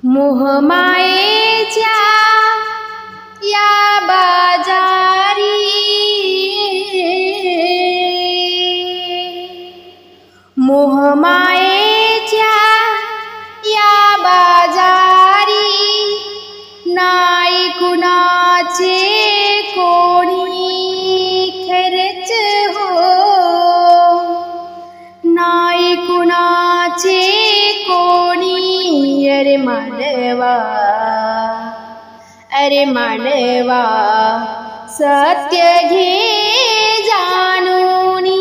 मोहमायेच्या या बाजारी मोहमायेच्या या बाजारी नाही कुणाचे कोणी खरच हो नाही कुणाचे कोणी अरे मानवा सत्य घे जाणूनी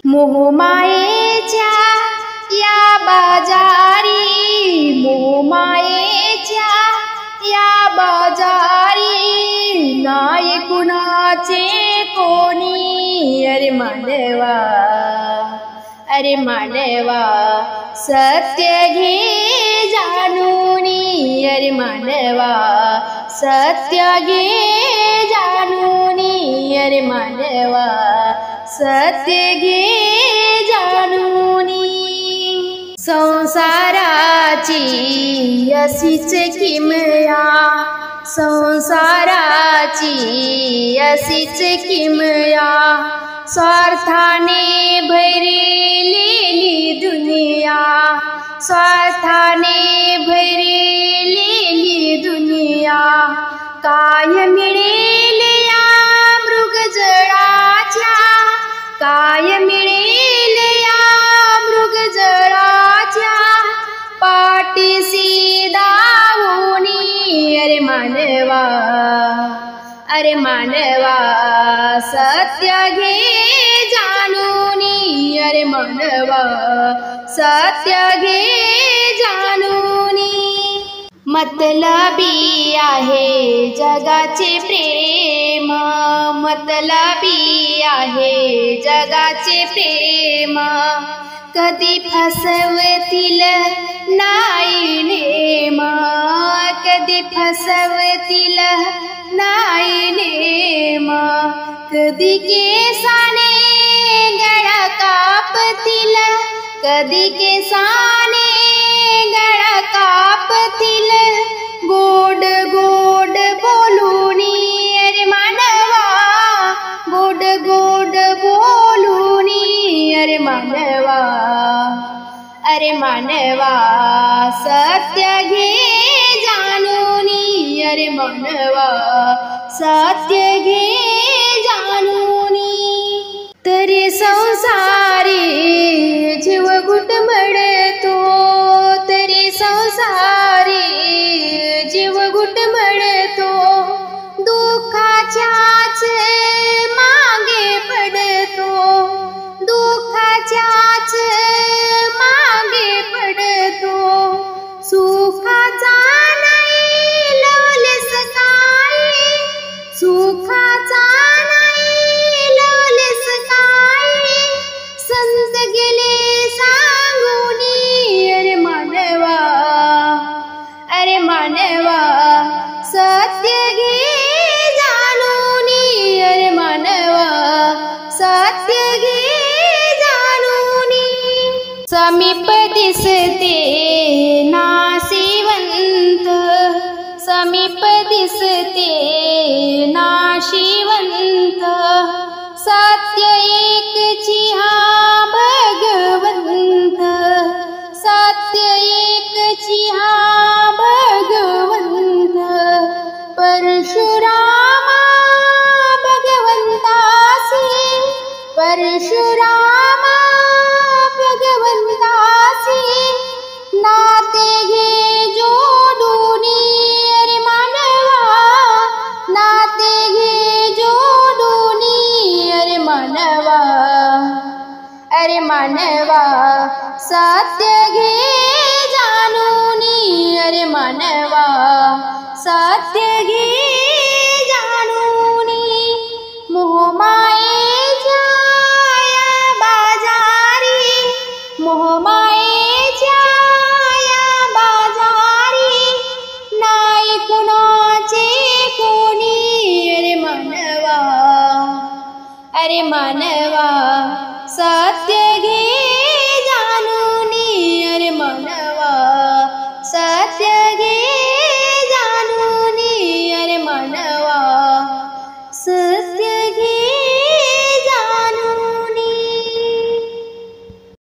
मोहमायेच्या या बाजारी मोहमायेच्या या बाजारी नाही कुणाचे कोणी अरे मानवा सत्य घे जाणूनी अरे मानवा सत्य घे जाणूनी अरे मानवा सत्य घे जाणूनी संसाराची अशीच किमया संसाराची अशीच किमया स्वार्थाने भरलेली दुनिया स्वार्थाने भरलेली दुनिया काय मिळेल या मृगजळाच्या काय मिळेल या मृगजळाच्या पाठीशी दावूनी अरे मानवा सत्य घे जाणूनी अरे मानवा सत्य घे जाणूनी मतलबी आहे जगाचे प्रेम मतलबी आहे जगाचे प्रेम कधी फसवतील नाही नेम कधी फसवतील नाही नेम कधी केसाने गळा कापतील कधी केसाने गळा कापतील गोड गोड बोलूनी अरे मानवा गोड गोड बोलूनी अरे मानवा सत्य घे जाणूनी अरे मानवा सत्य घे जाणूनी तरी संसारी जीव घुटमळतो तरी संसारी जीव घुटमळतो दुःखाच्याच मागे पडतो दुःखाच्याच मागे पडतो सुखाचा नाही लवलेस काय सुखाचा नाही लवलेस काय संत गेले सांगूनी अरे मानवा सत्य घे जाणूनी अरे मानवा सत्य घे जाणूनी समीप दिसते नाशिवंत समीप दिसते नाशिवंत सत्य एकची हा भगवंत सत्य एकची हा भगवंत परशुरामा भगवंतासी परशुरामा भगवंतासी नाते घे जोडूनी अरे मानवा नाते घे जोडूनी अरे मानवा सत्य घे जाणूनी अरे मानवा सत्य घे जाणूनी मोहमायेच्या या बाजारी मोहमायेच्या या बाजारी नाही कुणाचे कोणी अरे मानवा सत्य घे जाणूनी अरे मानवा सत्य